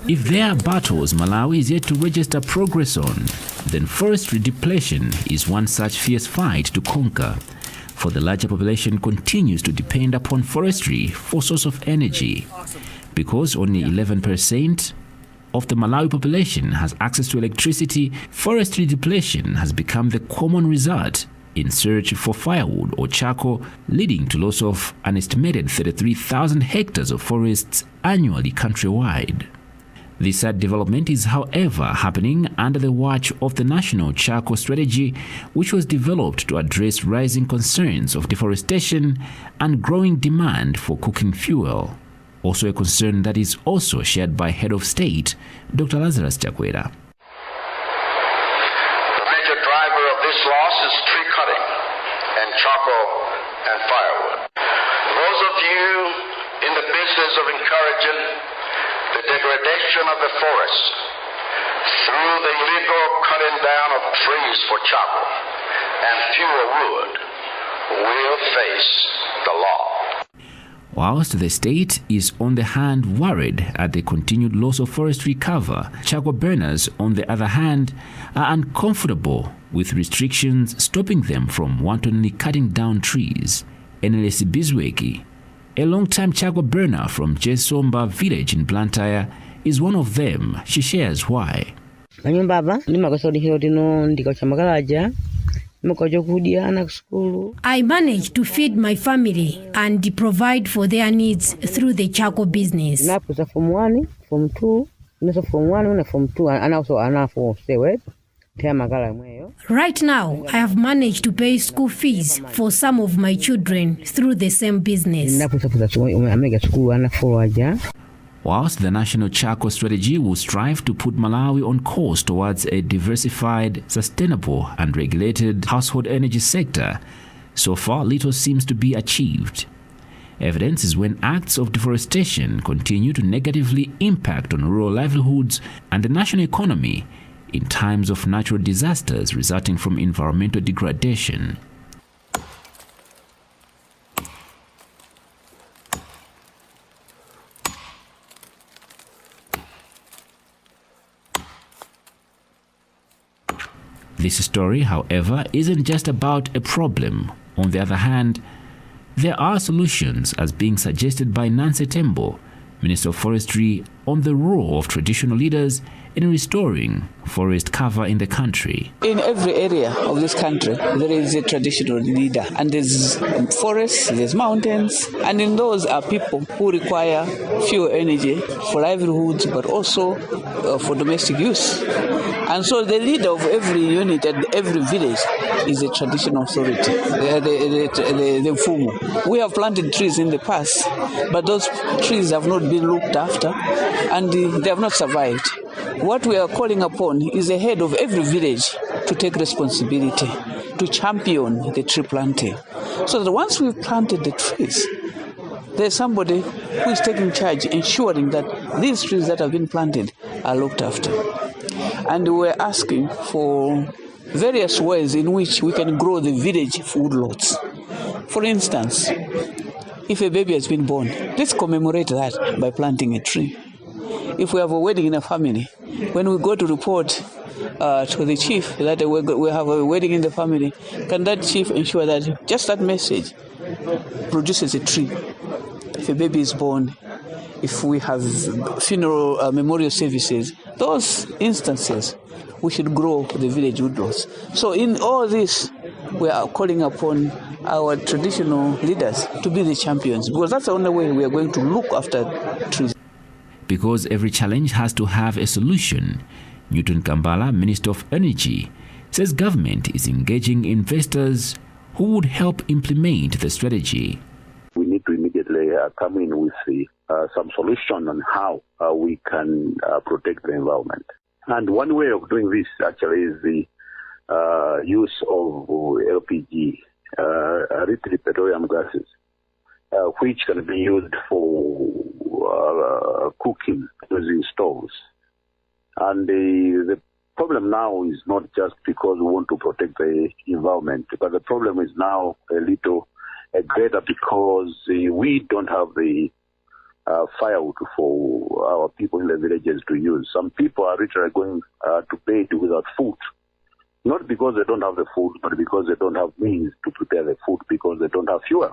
If there are battles Malawi is yet to register progress on, then forestry depletion is one such fierce fight to conquer, for the larger population continues to depend upon forestry for source of energy. Because only 11% of the Malawi population has access to electricity, forestry depletion has become the common result in search for firewood or charcoal, leading to loss of an estimated 33,000 hectares of forests annually countrywide. This sad development is, however, happening under the watch of the National Charcoal Strategy, which was developed to address rising concerns of deforestation and growing demand for cooking fuel. Also a concern that is also shared by Head of State, Dr. Lazarus Chakwera. The major driver of this loss is tree cutting and charcoal and firewood. Those of you in the business of encouraging the degradation of the forest through the illegal cutting down of trees for charcoal and fuel wood will face the law. Whilst the state is on the hand worried at the continued loss of forestry cover, charcoal burners on the other hand are uncomfortable with restrictions stopping them from wantonly cutting down trees. Enelesi Bizweki, a long-time charcoal burner from Jesomba village in Blantyre, is one of them. She shares why. I manage to feed my family and provide for their needs through the charcoal business. From 1, from 2, from 2, and also for right now, I have managed to pay school fees for some of my children through the same business. Whilst the National Charcoal Strategy will strive to put Malawi on course towards a diversified, sustainable and regulated household energy sector, so far little seems to be achieved. Evidence is when acts of deforestation continue to negatively impact on rural livelihoods and the national economy in times of natural disasters resulting from environmental degradation. This story, however, isn't just about a problem. On the other hand, there are solutions as being suggested by Nancy Tembo, Minister of Forestry, on the role of traditional leaders in restoring forest cover in the country. In every area of this country, there is a traditional leader, and there's forests, there's mountains, and in those are people who require fuel energy for livelihoods, but also for domestic use. And so the leader of every unit and every village is a traditional authority, the Mfumu. We have planted trees in the past, but those trees have not been looked after, and they have not survived. What we are calling upon is the head of every village to take responsibility, to champion the tree planting. So that once we've planted the trees, there's somebody who is taking charge, ensuring that these trees that have been planted are looked after. And we're asking for various ways in which we can grow the village food lots. For instance, if a baby has been born, let's commemorate that by planting a tree. If we have a wedding in a family, when we go to report to the chief that we have a wedding in the family, can that chief ensure that just that message produces a tree? If a baby is born, if we have funeral memorial services, those instances, we should grow the village woodlots. So in all this, we are calling upon our traditional leaders to be the champions, because that's the only way we are going to look after trees. Because every challenge has to have a solution, Newton Kambala, Minister of Energy, says government is engaging investors who would help implement the strategy. We need to immediately come in with some solution on how we can protect the environment. And one way of doing this actually is the use of LPG, rich petroleum gases, which can be used for cooking using stoves. And the problem now is not just because we want to protect the environment, but the problem is now a little greater because we don't have the firewood for our people in the villages to use. Some people are literally going to bed without food. Not because they don't have the food, but because they don't have means to prepare the food because they don't have fuel.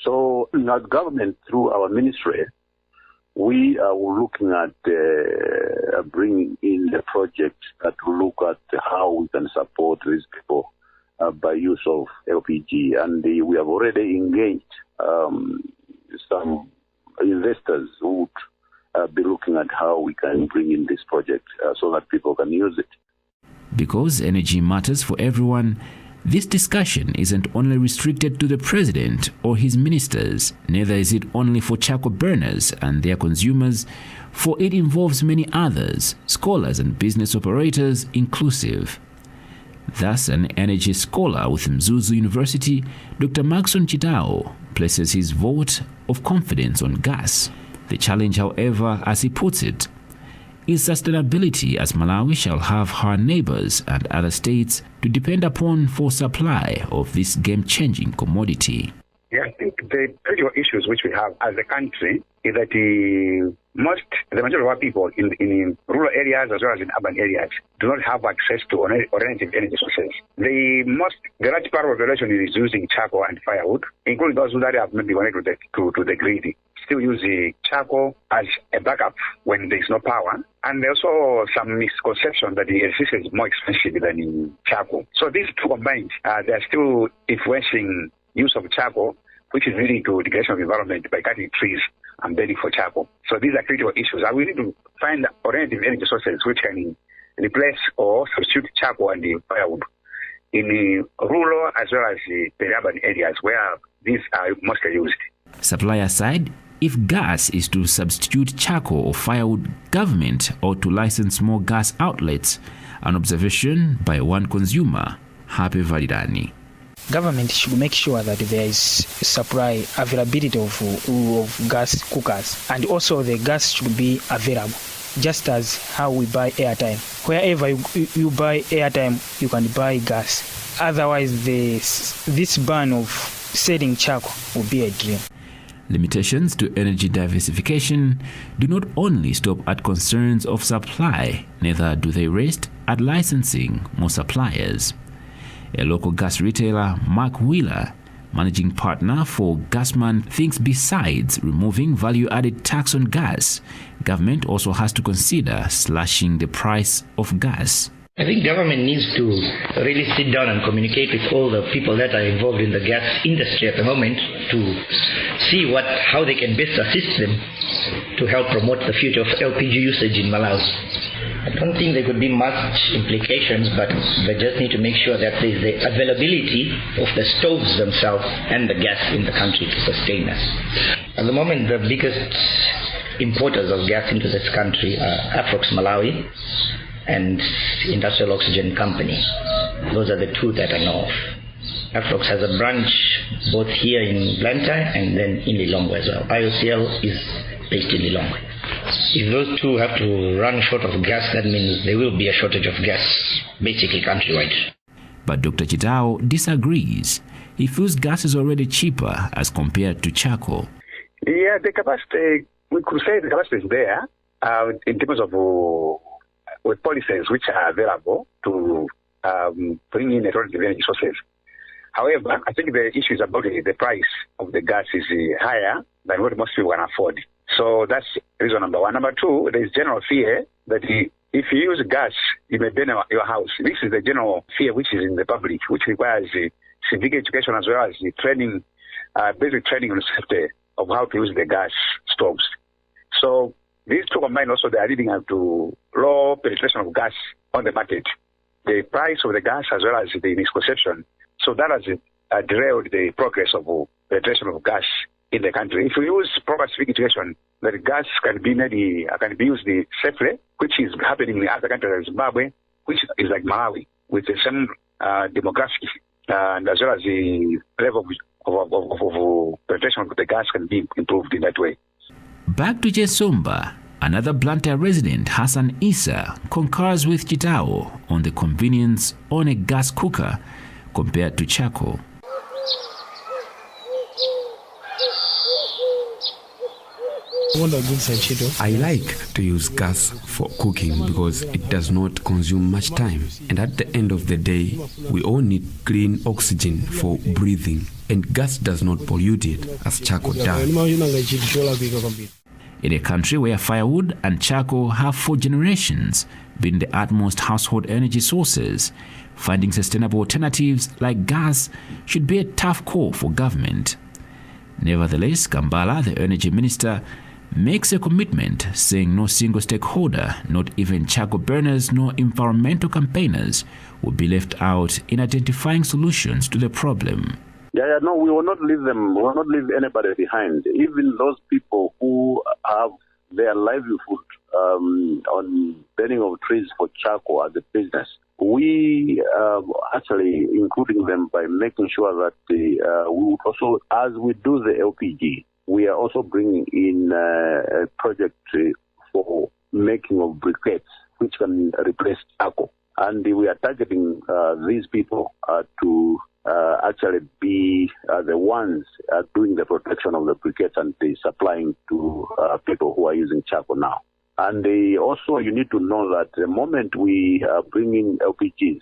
So in our government, through our ministry, we are looking at bringing in the project that will look at how we can support these people by use of LPG. And we have already engaged some investors who would be looking at how we can bring in this project so that people can use it. Because energy matters for everyone, this discussion isn't only restricted to the president or his ministers, neither is it only for charcoal burners and their consumers, for it involves many others, scholars and business operators inclusive. Thus, an energy scholar with Mzuzu University, Dr. Mphatso Chikalipo, places his vote of confidence on gas. The challenge, however, as he puts it, is sustainability, as Malawi shall have her neighbors and other states to depend upon for supply of this game-changing commodity. Yeah, I think the critical issues which we have as a country is that the majority of our people in rural areas as well as in urban areas do not have access to alternative energy sources. The large part of the population is using charcoal and firewood, including those that have maybe connected to the grid. Still use the charcoal as a backup when there is no power, and there's also some misconception that the electricity is more expensive than the charcoal. So these two combined, they are still influencing use of charcoal, which is leading to degradation of the environment by cutting trees and burning for charcoal. So these are critical issues, and we need to find alternative energy sources which can replace or substitute charcoal and the firewood in the rural as well as the urban areas where these are mostly used. Supplier side, if gas is to substitute charcoal or firewood, government ought to license more gas outlets, an observation by one consumer, Happy Validani. Government should make sure that there is supply availability of gas cookers, and also the gas should be available, just as how we buy airtime. Wherever you buy airtime, you can buy gas. Otherwise, this ban of selling charcoal will be a dream. Limitations to energy diversification do not only stop at concerns of supply, neither do they rest at licensing more suppliers. A local gas retailer, Mark Wheeler, managing partner for Gasman, thinks besides removing value-added tax on gas, government also has to consider slashing the price of gas. I think government needs to really sit down and communicate with all the people that are involved in the gas industry at the moment to see how they can best assist them to help promote the future of LPG usage in Malawi. I don't think there could be much implications, but they just need to make sure that there is the availability of the stoves themselves and the gas in the country to sustain us. At the moment, the biggest importers of gas into this country are Afrox Malawi and Industrial Oxygen Company. Those are the two that I know of. Afrox has a branch both here in Blantyre and then in Lilongwe as well. IOCL is based in Lilongwe. If those two have to run short of gas, that means there will be a shortage of gas, basically countrywide. But Dr. Chikalipo disagrees. He feels gas is already cheaper as compared to charcoal. Yeah, the capacity, we could say the capacity is there in terms of with policies which are available to bring in alternative energy sources. However, I think the issue is about the price of the gas is higher than what most people can afford. So that's reason number one. Number two, there is general fear that if you use gas, you may burn your house. This is the general fear which is in the public, which requires civic education as well as the training, basic training on the safety of how to use the gas stoves. So these two combined also, they are leading up to low penetration of gas on the market. The price of the gas as well as the misconception. So that has derailed the progress of penetration of gas in the country. If we use proper civic education, that gas can be used safely, which is happening in other countries like Zimbabwe, which is like Malawi, with the same demographic, and as well as the level of penetration of the gas can be improved in that way. Back to Jesomba, another Blantyre resident, Hassan Issa, concurs with Chikalipo on the convenience on a gas cooker compared to charcoal. I like to use gas for cooking because it does not consume much time. And at the end of the day, we all need clean oxygen for breathing. And gas does not pollute it as charcoal does. In a country where firewood and charcoal have for generations been the utmost household energy sources, finding sustainable alternatives like gas should be a tough call for government. Nevertheless, Kambala, the energy minister, makes a commitment, saying no single stakeholder, not even charcoal burners nor environmental campaigners, will be left out in identifying solutions to the problem. No, we will not leave them. We will not leave anybody behind. Even those people who have their livelihood on burning of trees for charcoal as a business, we actually including them by making sure that we would also, as we do the LPG, we are also bringing in a project for making of briquettes, which can replace charcoal. And we are targeting these people to actually be the ones doing the protection of the briquettes and supplying to people who are using charcoal now. And also you need to know that the moment we bring in LPGs,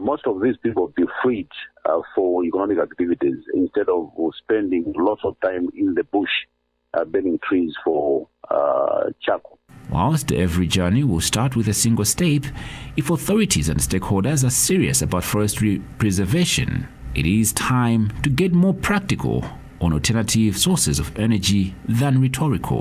most of these people will be freed for economic activities instead of spending lots of time in the bush burning trees for charcoal. Whilst every journey will start with a single step, if authorities and stakeholders are serious about forestry preservation, it is time to get more practical on alternative sources of energy than rhetorical.